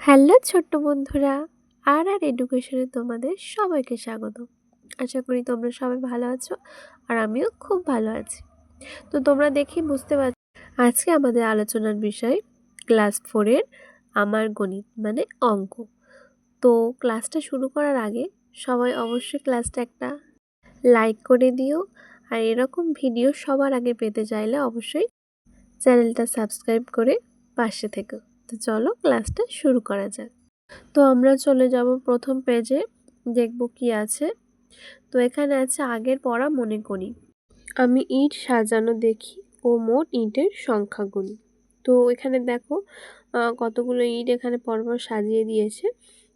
Hello ছোট্ট বন্ধুরা, আর এডুকেশনে তোমাদের সবাইকে স্বাগত। আশা করি তোমরা সবাই ভালো আছো আর আমিও খুব ভালো আছি। তো তোমরা দেখি বুঝতে পারছো আজকে আমাদের আলোচনার বিষয় ক্লাস 4-এর আমার গণিত মানে অঙ্ক। তো ক্লাসটা শুরু করার আগে সবাই অবশ্যই ক্লাসটা একটা লাইক করে দিও, আর এরকম ভিডিও সবার আগে পেতে চাইলে অবশ্যই চ্যানেলটা সাবস্ক্রাইব করে পাশে থেকো। তো চলো ক্লাসটা শুরু করা যাক। তো আমরা চলে যাব প্রথম পেজে, দেখব কি আছে। তো এখানে আছে আগের পড়া মনে করি, আমি ইট সাজানো দেখি ও মোট ইটের সংখ্যা গুনি। তো এখানে দেখো কতগুলো ইট এখানে পরপর সাজিয়ে দিয়েছে।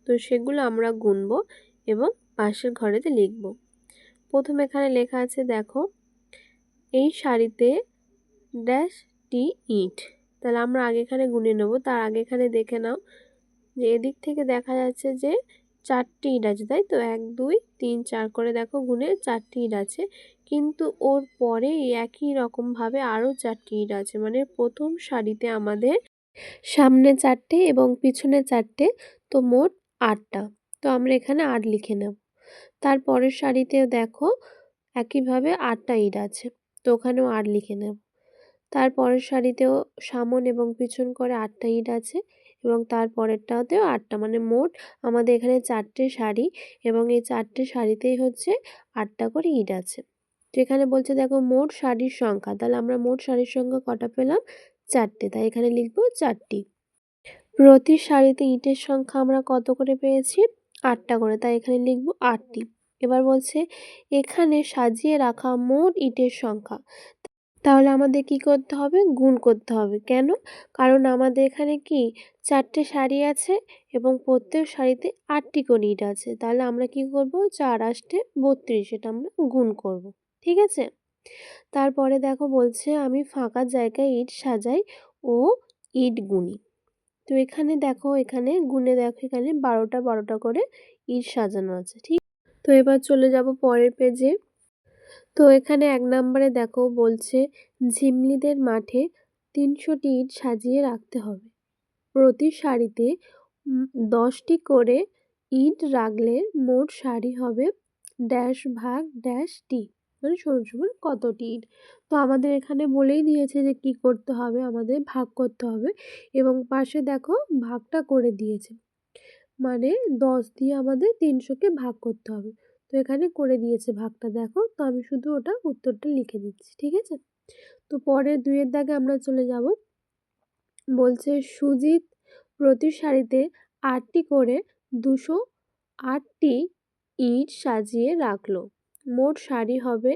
তো সেগুলো আমরা গুনবো এবং পাশের ঘরেতে লিখব। প্রথম এখানে লেখা আছে দেখো, এই সারিতে ড্যাশ টি ইট। তাহলে আমরা আগে এখানে গুনে নেব। তার আগে এখানে দেখে নাও যে এদিক থেকে দেখা যাচ্ছে যে 4টি ইট আছে, তাই তো 1 2 3 4 করে দেখো গুনে 4টি ইট আছে। কিন্তু ওর পরে একই রকমভাবে আরও 4টি ইট আছে, মানে প্রথম সারিতে আমাদের সামনে 4টে এবং পিছনে 4টে, তো মোট 8টা। তো আমরা এখানে 8 লিখে নেব। তারপরের সারিতেও দেখো একইভাবে 8টা ইট আছে, তো ওখানেও 8 লিখে নেব। তারপরের সারিতেও সামন এবং পিছন করে 8টা ইট আছে এবং তারপরেরটাতেও 8টা, মানে মোট আমাদের এখানে 4টে সারি এবং এই 4টে সারিতেই হচ্ছে 8টা করে ইট আছে। তো এখানে বলছে দেখো মোট সারির সংখ্যা, তাহলে আমরা মোট সারির সংখ্যা কটা পেলাম? 4টে, তাই এখানে লিখবো 4টি। প্রতি সারিতে ইটের সংখ্যা আমরা কত করে পেয়েছি? 8টা করে, তাই এখানে লিখবো 8টি। এবার বলছে এখানে সাজিয়ে রাখা মোট ইটের সংখ্যা, তাহলে আমাদের কি করতে হবে? গুণ করতে হবে। কেন? কারণ আমাদের এখানে কি 4টে সারি আছে এবং প্রত্যেক সারিতে 8টি করে ইট আছে। তাহলে আমরা কি করব? 4 8 32, এটা আমরা গুণ করব। ঠিক আছে? তারপরে দেখো বলছে আমি ফাঁকা জায়গায় ইট সাজাই ও ইট গুনি। তো এখানে দেখো, এখানে গুনে দেখো, এখানে 12টা করে ইট সাজানো আছে। ঠিক, তো এবার চলে যাব পরের পেজে। তো এখানে 1 নম্বরে দেখো বলছে ঝিমলিদের মাঠে 300টি ইট সাজিয়ে রাখতে হবে। প্রতি সারিতে 10টি করে ইট রাখলে মোট সারি হবে ড্যাশ ভাগ ড্যাশ টি, মানে সমান সমান কতটি ইট। তো আমাদের এখানে বলেই দিয়েছে যে কি করতে হবে, আমাদের ভাগ করতে হবে এবং পাশে দেখো ভাগটা করে দিয়েছে, মানে 10 দিয়ে আমাদের 300কে ভাগ করতে হবে। তো এখানে করে দিয়েছে ভাগটা দেখো, তো আমি শুধু ওটা উত্তরটা লিখে দিচ্ছি। ঠিক আছে? তো পরের 2-এর দাগে আমরা চলে যাব। বলছে সুজিত প্রতি সারিতে 8টি করে 208টি ইট সাজিয়ে রাখলো। মোট সারি হবে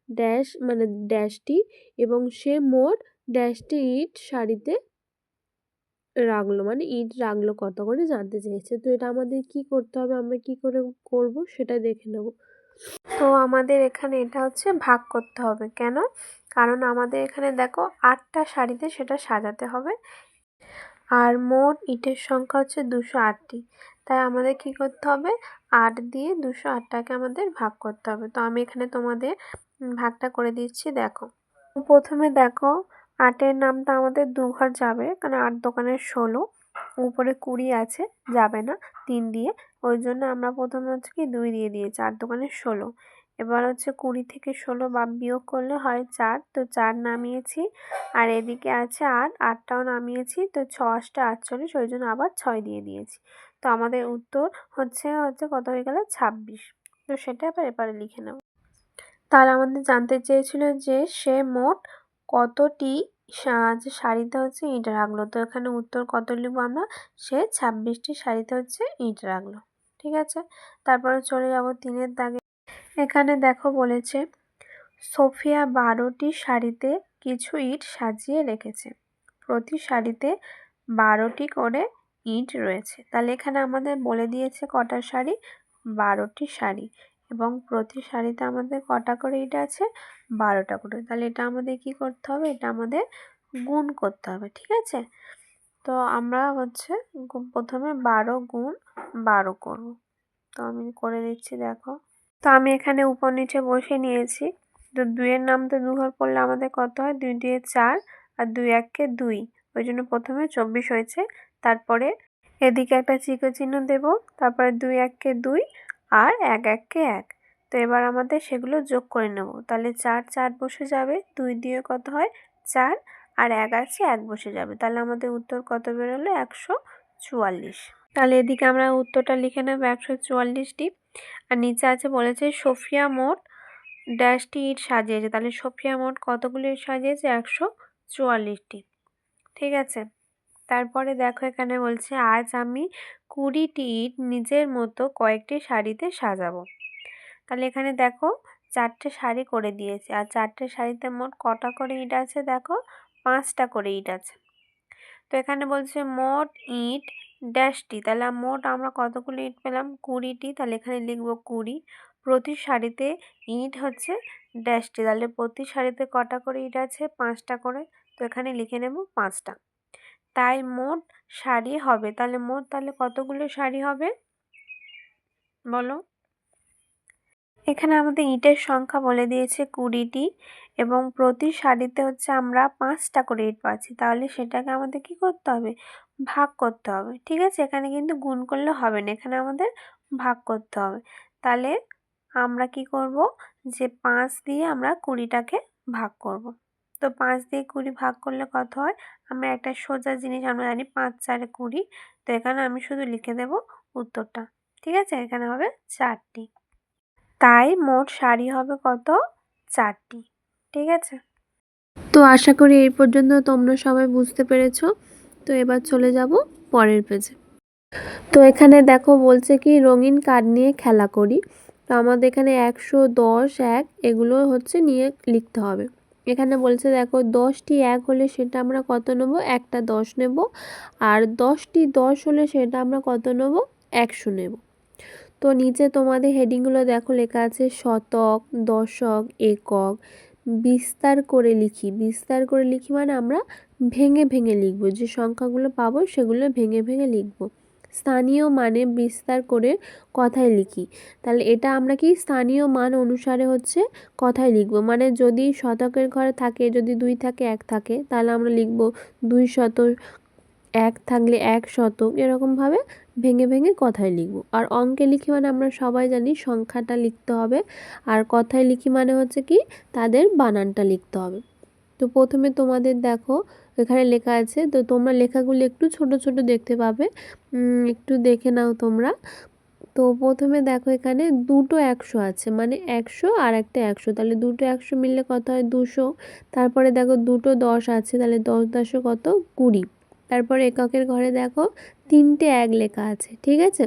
ড্যাশ, মানে ড্যাশটি, এবং সে মোট ড্যাশটি ইট সারিতে রাখলো, মানে ইট রাখলো কত করে জানতে চেয়েছে। তো এটা আমাদের কি করতে হবে, আমরা কি করে করব সেটা দেখে নেব। তো আমাদের এখানে এটা হচ্ছে ভাগ করতে হবে। কেন? কারণ আমাদের এখানে দেখো 8টা সারিতে সেটা সাজাতে হবে আর মোট ইটের সংখ্যা হচ্ছে 208টি। তাই আমাদের কি করতে হবে? 8 দিয়ে 208টাকে আমাদের ভাগ করতে হবে। তো আমি এখানে তোমাদের ভাগটা করে দিচ্ছি দেখো। প্রথমে দেখো 8-এর নামটা আমাদের 2 ঘর যাবে, কারণ 8 দোকানে 16, উপরে 20 আছে, যাবে না 3 দিয়ে, ওই জন্য আমরা প্রথমে হচ্ছে কি 2 দিয়ে দিয়েছি। 8 দোকানে 16। এবার হচ্ছে 20 থেকে 16 বিয়োগ করলে হয় 4, তো 4 নামিয়েছি। আর এদিকে আছে 8, 8টাও নামিয়েছি, তো 6 8 48, ওই জন্য আবার 6 দিয়ে দিয়েছি। তো আমাদের উত্তর হচ্ছে কত হয়ে গেল? 26। তো সেটা আবার এবারে লিখে নেব। তারা আমাদের জানতে চেয়েছিল যে সে মোট কতটি সারিতে হচ্ছে ইট রাখলো। তো এখানে উত্তর কত লিখবো আমরা? সে 26টি সারিতে হচ্ছে ইট রাখলো। ঠিক আছে? তারপরে চলে যাব 3-এর দাগে। এখানে দেখো বলেছে সোফিয়া 12টি সারিতে কিছু ইট সাজিয়ে রেখেছে। প্রতি সারিতে 12টি করে ইট রয়েছে। তাহলে এখানে আমাদের বলে দিয়েছে কটা সারি? 12টি সারি, এবং প্রতি সারিতে আমাদের কটা করে ইট আছে? 12টা করে। তাহলে এটা আমাদের কি করতে হবে? এটা আমাদের গুণ করতে হবে। ঠিক আছে? তো আমরা হচ্ছে প্রথমে 12 গুণ 12 করব। তো আমি করে দিচ্ছি দেখো। তো আমি এখানে উপর নিচে বসে নিয়েছি। তো 2-এর নাম তো 2 ঘর পড়লে আমাদের কত হয়? 2 2 4 আর 2 1 2, ওই জন্য প্রথমে 24 হয়েছে। তারপরে এদিকে একটা চিহ্ন চিহ্ন দেব, তারপরে 2 1-কে 2 আর 1 1-কে 1। তো এবার আমাদের সেগুলো যোগ করে নেব। তাহলে 4 4 বসে যাবে, 2 দিয়ে কত হয় 4, আর 1 আছে 1 বসে যাবে। তাহলে আমাদের উত্তর কত বেরোলো 144। তাহলে এদিকে আমরা উত্তরটা লিখে নেব 144টি। আর নিচে আছে বলেছে সোফিয়া মোট ড্যাশটি ইট সাজিয়েছে। তাহলে সোফিয়া মোট কতগুলো ইট সাজিয়েছে 144টি। ঠিক আছে, তারপরে দেখো এখানে বলছে আজ আমি 20টি ইট নিজের মতো কয়েকটি শাড়িতে সাজাবো। তাহলে এখানে দেখো 4টে শাড়ি করে দিয়েছে, আর 4টে শাড়িতে মোট কটা করে ইট আছে দেখো 5টা করে ইট আছে। তো এখানে বলছে মোট ইট ড্যাশটি, তাহলে মোট আমরা কতগুলো ইট পেলাম 20টি। তাহলে এখানে লিখবো 20। প্রতি শাড়িতে ইট হচ্ছে ড্যাশটি, তাহলে প্রতি শাড়িতে কটা করে ইট আছে 5টা করে। তো এখানে লিখে নেব 5টা। তাই মোট শাড়ি হবে, তাহলে মোট তাহলে কতগুলো শাড়ি হবে বলো। এখানে আমাদের ইটের সংখ্যা বলে দিয়েছে 20টি, এবং প্রতি শাড়িতে হচ্ছে আমরা 5টা করে ইট পাচ্ছি। তাহলে সেটাকে আমাদের কি করতে হবে ভাগ করতে হবে। ঠিক আছে, এখানে কিন্তু গুণ করলে হবে না, এখানে আমাদের ভাগ করতে হবে। তাহলে আমরা কি করব যে 5 দিয়ে আমরা 20টাকে ভাগ করব। তো 5 দিয়ে 20 ভাগ করলে কত হয়, আমরা একটা সোজা জিনিস আমরা জানি 5 4 20। তো এখানে আমি শুধু লিখে দেব উত্তরটা। ঠিক আছে, এখানে হবে 4টি। তাই মোট শাড়ি হবে কত 4টি। ঠিক আছে, তো আশা করি এই পর্যন্ত তোমরা সবাই বুঝতে পেরেছো। তো এবার চলে যাব পরের পেজে। তো এখানে দেখো বলছে কি রঙিন কার্ড নিয়ে খেলা করি। তো আমাদের এখানে 100 10 1 এগুলো হচ্ছে নিয়ে লিখতে হবে। এখানে বলছে দেখো 10টি 1 হলে সেটা আমরা কত নেব, একটা 10 নেব। আর 10টি 10 হলে সেটা আমরা কত নেব 100 নেব। তো নিচে তোমাদের হেডিংগুলো দেখো লেখা আছে শতক, দশক, একক। বিস্তার করে লিখি, বিস্তার করে লিখি মানে আমরা ভেঙে ভেঙে লিখব, যে সংখ্যাগুলো পাবো সেগুলো ভেঙে ভেঙে লিখব। স্থানীয় মানে বিস্তার করে কথায় লিখি। তাহলে এটা আমরা কি স্থানীয় মান অনুসারে হচ্ছে কথায় লিখব। মানে যদি শতকের ঘরে থাকে, যদি 2 থাকে 1 থাকে, তাহলে আমরা লিখব 2 শতক, 1 থাকলে 1 শতক, এরকমভাবে ভেঙে ভেঙে কথায় লিখব। আর অঙ্কে লিখি মানে আমরা সবাই জানি সংখ্যাটা লিখতে হবে, আর কথায় লিখি মানে হচ্ছে কি তাদের বানানটা লিখতে হবে। তো প্রথমে তোমাদের দেখো এখানে লেখা আছে, তো তোমরা লেখাগুলো একটু ছোট ছোট দেখতে পাবে, একটু দেখে নাও তোমরা। তো প্রথমে দেখো এখানে দুটো 100 আছে, মানে 100 আর একটা 100, তাহলে দুটো 100 মিললে কত হয় 200। তারপরে দেখো দুটো 10 আছে, তাহলে 10 10 কত 20। তারপরে এককের ঘরে দেখো 3টে 1 লেখা আছে। ঠিক আছে,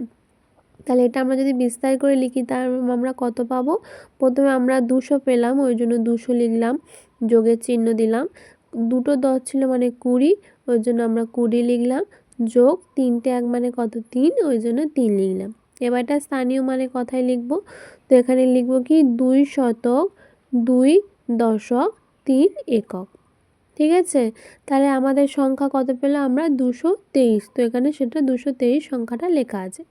তাহলে এটা আমরা যদি বিস্তার করে লিখি তার আমরা কত পাবো। প্রথমে আমরা 200 পেলাম, ওই জন্য 200 লিখলাম, যোগের চিহ্ন দিলাম। দুটো 10 ছিল মানে 20, ওই জন্য আমরা 20 লিখলাম, যোগ 3টে 1 মানে কত 3, ওই জন্য 3 লিখলাম। এবার এটা স্থানীয় মানে কথায় লিখব। তো এখানে লিখব কি 2 শতক, 2 দশক, 3 একক। ঠিক আছে, তাহলে আমাদের সংখ্যা কত পেলো আমরা 223। তো এখানে সেটা 223 সংখ্যাটা লেখা আছে।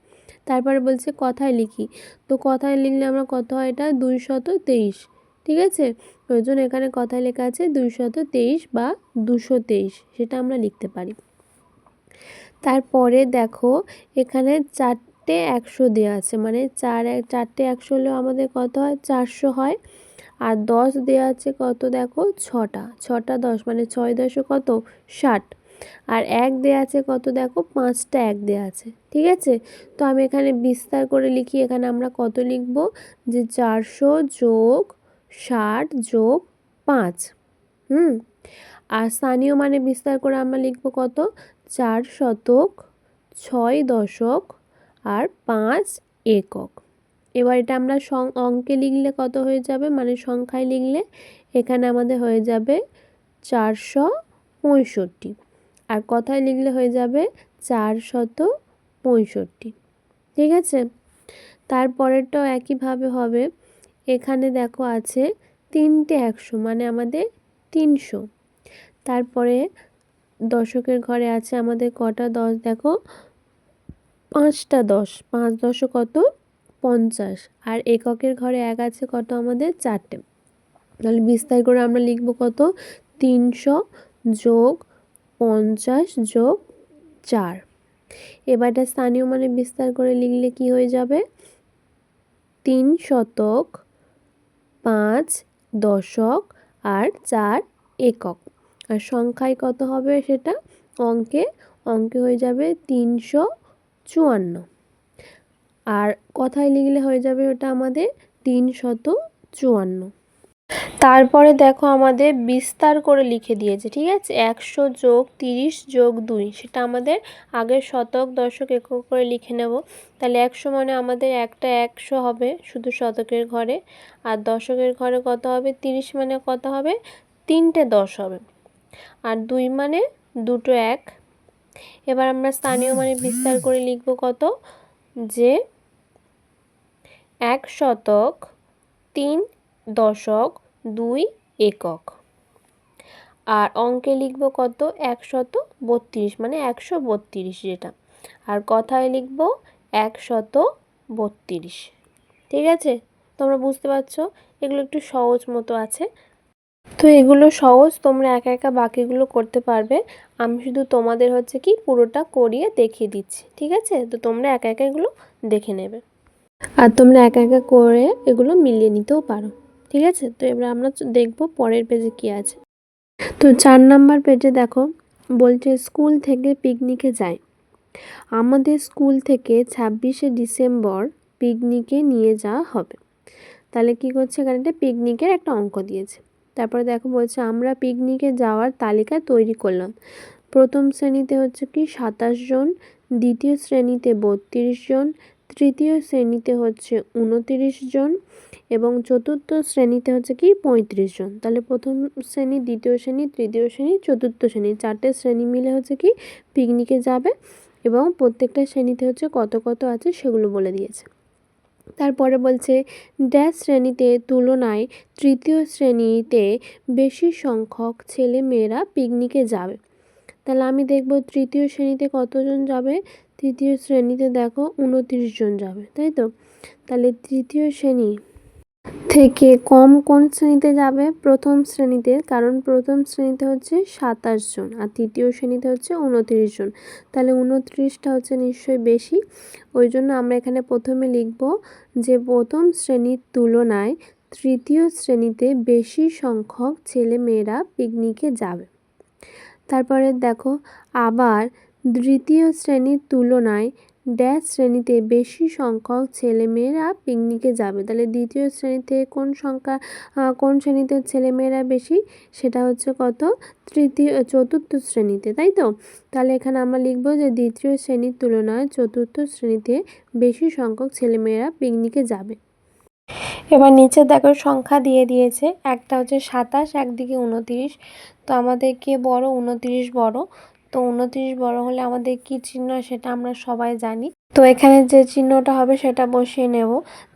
তারপরে বলছে কথায় লিখি, তো কথায় লিখলে আমরা কত হয় এটা 223। ঠিক আছে, ওই জন্য এখানে কথায় লেখা আছে 223 বা 223, সেটা আমরা লিখতে পারি। তারপরে দেখো এখানে 4টে 100 দেওয়া আছে, মানে 4টে 100 হলেও আমাদের কত হয় 400 হয়। আর 10 দেওয়া আছে কত দেখো 6টা, 6টা 10 মানে 6 10 কত 60। আর 1 দেওয়া আছে কত দেখো 5টা 1 দেওয়া আছে। ঠিক আছে, তো আমি এখানে বিস্তার করে লিখি, এখানে আমরা কত লিখব যে 400 যোগ 60 যোগ 5। আর স্থানীয় মানে বিস্তার করে আমরা লিখব কত 4 শতক, 6 দশক, আর 5 একক। এবার এটা আমরা অঙ্কে লিখলে কত হয়ে যাবে, মানে সংখ্যায় লিখলে এখানে আমাদের হয়ে যাবে 465, আর কথায় লিখলে হয়ে যাবে 465। ঠিক আছে, তারপরেরটাও একইভাবে হবে। এখানে দেখো আছে 3টে 100 মানে আমাদের 300। তারপরে দশকের ঘরে আছে আমাদের কটা 10 দেখো 5টা 10, 5 10 কত 50। আর এককের ঘরে 1 আছে কত আমাদের 4টে। তাহলে বিস্তার করে আমরা লিখব কত 300 যোগ 50 যোগ 4। এবার এটা স্থানীয় মানে বিস্তার করে লিখলে কি হয়ে যাবে, 3 শতক, 5 দশক আর 4 একক। আর সংখ্যায় কত হবে সেটা, অঙ্কে হয়ে যাবে 354। আর কথায় লিখলে হয়ে যাবে ওটা আমাদের 354। তারপরে দেখো আমাদের বিস্তার করে লিখে দিয়েছে, ঠিক আছে। 100 যোগ 30 যোগ 2, সেটা আমাদের আগের শতক দশক একক করে লিখে নেব। তাহলে 100 মানে আমাদের একটা 100 হবে শুধু শতকের ঘরে, আর দশকের ঘরে কত হবে, 30 মানে কত হবে, 3টে 10 হবে, আর 2 মানে 2টো 1। এবার আমরা স্থানীয় মানে বিস্তার করে লিখব কত, যে 1 শতক, 3 দশক, 2 একক। আর অঙ্কে লিখব কত, 132, মানে 132 যেটা। আর কথায় লিখব 132। ঠিক আছে, তোমরা বুঝতে পারছো, এগুলো একটু সহজ মতো আছে। তো এগুলো সহজ, তোমরা একা একা বাকিগুলো করতে পারবে। আমি শুধু তোমাদের হচ্ছে কি পুরোটা করিয়ে দেখিয়ে দিচ্ছি, ঠিক আছে। তো তোমরা একা একা এগুলো দেখে নেবে, আর তোমরা একা একা করে এগুলো মিলিয়ে নিতেও পারো, ঠিক আছে। তো এবার আমরা দেখবো পরের পেজে কি আছে। তো 4 নাম্বার পেজে দেখো বলছে স্কুল থেকে পিকনিকে যায়। আমাদের স্কুল থেকে 26শে ডিসেম্বর পিকনিকে নিয়ে যাওয়া হবে। তাহলে কি করছে, এখানে একটা পিকনিকের একটা অঙ্ক দিয়েছে। তারপরে দেখো বলছে আমরা পিকনিকে যাওয়ার তালিকা তৈরি করলাম। প্রথম শ্রেণীতে হচ্ছে কি 27 জন, দ্বিতীয় শ্রেণীতে 32 জন, তৃতীয় শ্রেণীতে হচ্ছে 29 জন এবং চতুর্থ শ্রেণীতে হচ্ছে কি 35 জন। তাহলে প্রথম শ্রেণী, দ্বিতীয় শ্রেণী, তৃতীয় শ্রেণী, চতুর্থ শ্রেণী, 4টে শ্রেণী মিলে হচ্ছে কি পিকনিকে যাবে এবং প্রত্যেকটা শ্রেণীতে হচ্ছে কত কত আছে সেগুলো বলে দিয়েছে। তারপরে বলছে ড্যাশ শ্রেণীতে তুলনায় তৃতীয় শ্রেণীতে বেশি সংখ্যক ছেলে মেয়েরা পিকনিকে যাবে। তাহলে আমি দেখব তৃতীয় শ্রেণীতে কতজন যাবে, তৃতীয় শ্রেণীতে দেখো 29 জন যাবে, তাই তো। তাহলে তৃতীয় শ্রেণী থেকে কম কোন শ্রেণীতে যাবে, প্রথম শ্রেণীতে, কারণ প্রথম শ্রেণীতে হচ্ছে 27 জন আর তৃতীয় শ্রেণীতে হচ্ছে 29 জন। তাহলে 29টা হচ্ছে নিশ্চয়ই বেশি, ওই জন্য আমরা এখানে প্রথমে লিখব যে প্রথম শ্রেণীর তুলনায় তৃতীয় শ্রেণীতে বেশি সংখ্যক ছেলে মেয়েরা পিকনিকে যাবে। তারপরে দেখো আবার দ্বিতীয় শ্রেণীর তুলনায় ড্যাশ শ্রেণীতে বেশি সংখ্যক ছেলেমেয়েরা পিকনিকে যাবে। তাহলে দ্বিতীয় শ্রেণীতে কোন শ্রেণীতে ছেলেমেয়েরা বেশি, সেটা হচ্ছে কত, চতুর্থ শ্রেণীতে, তাই তো। তাহলে এখানে আমরা লিখব যে দ্বিতীয় শ্রেণীর তুলনায় চতুর্থ শ্রেণীতে বেশি সংখ্যক ছেলেমেয়েরা পিকনিকে যাবে। এবার নিচে দেখো সংখ্যা দিয়ে দিয়েছে, একটা হচ্ছে 27, একদিকে 29। তো আমাদের কে বড়, 29 বড়। তো 29 বড় হলে আমাদের কি চিহ্ন সেটা আমরা সবাই জানি। তো এখানে যে চিহ্নটা হবে সেটা বসিয়ে নেব।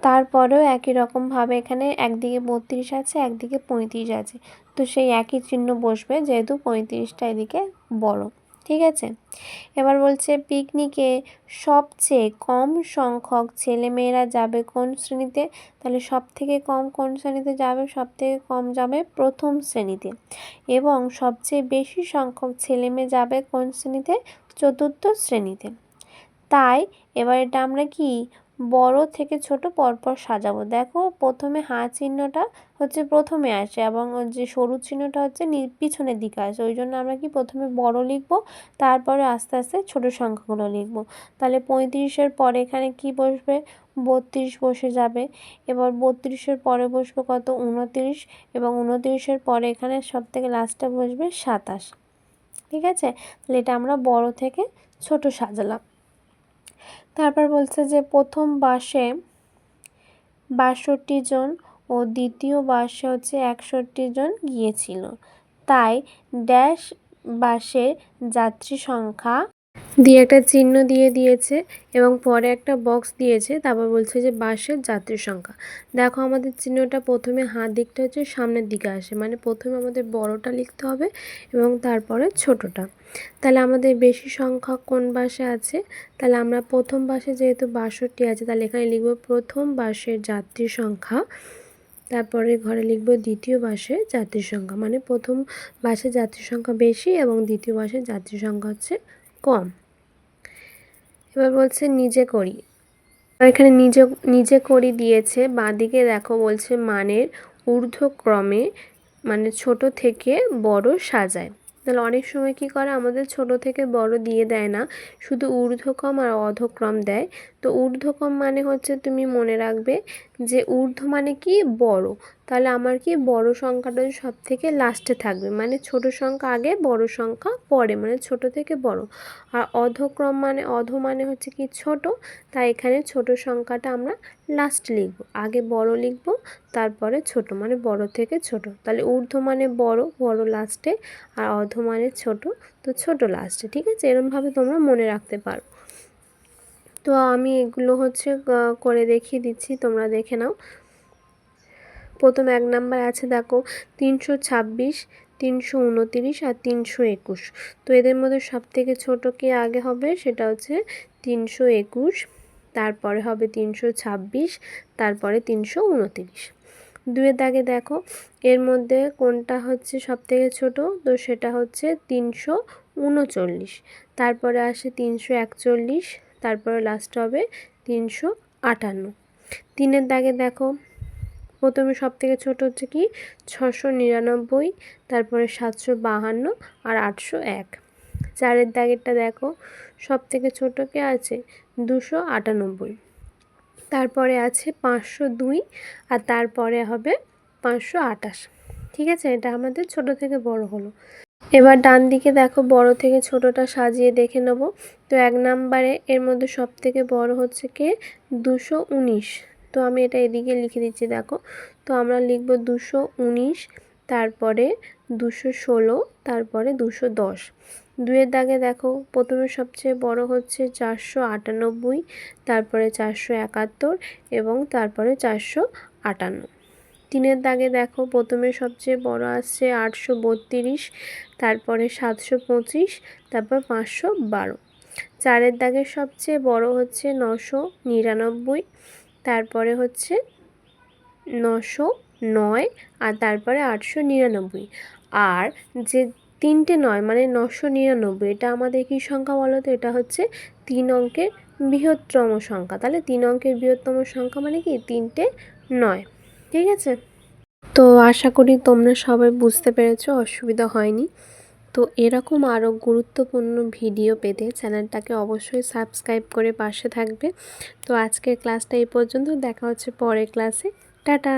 তারপরেও একই রকমভাবে এখানে একদিকে 32 আছে, একদিকে 35 আছে, তো সেই একই চিহ্ন বসবে যেহেতু 35টা এদিকে বড়, ঠিক আছে। এবার বলছে পিকনিকে সবচেয়ে কম সংখ্যক ছেলেমেয়েরা যাবে কোন শ্রেণীতে। তাহলে সব থেকে কম কোন শ্রেণীতে যাবে, সব থেকে কম যাবে প্রথম শ্রেণীতে, এবং সবচেয়ে বেশি সংখ্যক ছেলেমেয়ে যাবে কোন শ্রেণীতে, চতুর্থ শ্রেণীতে। তাই এবার এটা আমরা কি বড় থেকে ছোট পরপর সাজাবো। দেখো প্রথমে হাঁ চিহ্নটা হচ্ছে প্রথমে আসে এবং যে সরু চিহ্নটা হচ্ছে পিছনের দিকে আসে, ওই জন্য আমরা কি প্রথমে বড় লিখব, তারপরে আস্তে আস্তে ছোট সংখ্যাগুলো লিখব। তাহলে 35-এর পরে এখানে কি বসবে, 32 বসে যাবে। এবার 32-এর পরে বসবে কত, 29, এবং 29-এর পরে এখানে সব থেকে লাস্টে বসবে 27, ঠিক আছে। তাহলে এটা আমরা বড় থেকে ছোট সাজালাম। তারপর বলছে যে প্রথম বাসে 62 জন ও দ্বিতীয় বাসে হচ্ছে 61 জন গিয়েছিল, তাই ড্যাশ বাসের যাত্রী সংখ্যা দিয়ে একটা চিহ্ন দিয়ে দিয়েছে এবং পরে একটা বক্স দিয়েছে। তারপর বলছে যে বাসের যাত্রী সংখ্যা। দেখো আমাদের চিহ্নটা প্রথমে হাত দিকটা হচ্ছে সামনের দিকে আসে, মানে প্রথমে আমাদের বড়টা লিখতে হবে এবং তারপরে ছোটটা। তাহলে আমাদের বেশি সংখ্যক কোন বাসে আছে, তাহলে আমরা প্রথম বাসে যেহেতু 62 আছে, তাহলে এখানে লিখব প্রথম বাসের যাত্রী সংখ্যা, তারপরে ঘরে লিখব দ্বিতীয় বাসের যাত্রী সংখ্যা, মানে প্রথম বাসের যাত্রী সংখ্যা বেশি এবং দ্বিতীয় বাসের যাত্রী সংখ্যা হচ্ছে কম। এবার বলছে নিজে করি। এখানে নিজে নিজে করি দিয়েছে, বাঁদিকে দেখো বলছে মানের ঊর্ধ্বক্রমে মানে ছোট থেকে বড় সাজায়। তাহলে অনেক সময় কি করে আমাদের ছোট থেকে বড় দিয়ে দেয় না, শুধু ঊর্ধ্বক্রম আর অধক্রম দেয়। তো ঊর্ধ্বক্রম মানে হচ্ছে তুমি মনে রাখবে যে ঊর্ধ্ব মানে কি বড়, তাহলে আমার কি বড় সংখ্যাটা সব থেকে লাস্টে থাকবে, মানে ছোট সংখ্যা আগে বড় সংখ্যা পরে, মানে ছোট থেকে বড়। আর অধক্রম মানে অধ মানে হচ্ছে কি ছোট, তাই এখানে ছোট সংখ্যাটা আমরা লাস্ট লিখব, আগে বড় লিখব তারপরে ছোট, মানে বড় থেকে ছোট। তাহলে ঊর্ধ্ব মানে বড়, বড় লাস্টে, আর অধ মানে ছোট, তো ছোট লাস্টে। ঠিক আছে, এরমভাবে তোমরা মনে রাখতে পারো। তো আমি এগুলো হচ্ছে করে দেখিয়ে দিচ্ছি, তোমরা দেখে নাও। প্রথম 1 নাম্বার আছে দেখো 326, 329 আর 321। তো এদের মধ্যে সবথেকে ছোট কি আগে হবে, সেটা হচ্ছে 321, তারপরে হবে 326, তারপরে 329। 2-এর দাগে দেখো এর মধ্যে কোনটা হচ্ছে সবথেকে ছোট, তো সেটা হচ্ছে 339, তারপরে আসে 341, তারপরে লাস্ট হবে 358। 3-এর দাগে দেখো প্রথমে সবথেকে ছোট হচ্ছে কি 699, তারপরে 752 আর 801। 4-এর দাগেরটা দেখো সবথেকে ছোট কে আছে 298, তারপরে আছে 502, আর তারপরে হবে 528। ঠিক আছে, এটা আমাদের ছোট থেকে বড় হলো। এবার ডান দিকে দেখো বড় থেকে ছোটটা সাজিয়ে দেখে নেব। তো 1 নাম্বারে এর মধ্যে সবথেকে বড় হচ্ছে কে 219। তো আমি এটা এদিকে লিখে দিচ্ছি দেখো। তো আমরা লিখব 219, তারপরে 216, তারপরে 210। 2-এর দাগে দেখো প্রথমে সবচেয়ে বড় হচ্ছে 498, তারপরে 471 এবং তারপরে 458। 3-এর দাগে দেখো প্রথমে সবচেয়ে বড় আসছে 832, তারপরে 725, তারপর 512। 4-এর দাগে সবচেয়ে বড় হচ্ছে 999, তারপরে হচ্ছে 909, আর তারপরে 899। আর যে 3টে 9 মানে 999, এটা আমাদের কী সংখ্যা বলো তো, এটা হচ্ছে 3 অঙ্কের বৃহত্তম সংখ্যা। তাহলে 3 অঙ্কের বৃহত্তম সংখ্যা মানে কি 3টে 9। ঠিক আছে, তো আশা করি তোমরা সবাই বুঝতে পেরেছো, অসুবিধা হয়নি। তো এরকম আরও গুরুত্বপূর্ণ ভিডিও পেতে চ্যানেলটাকে অবশ্যই সাবস্ক্রাইব করে পাশে থাকবে। তো আজকের ক্লাসটা এই পর্যন্ত, দেখা হচ্ছে পরের ক্লাসে। টাটা।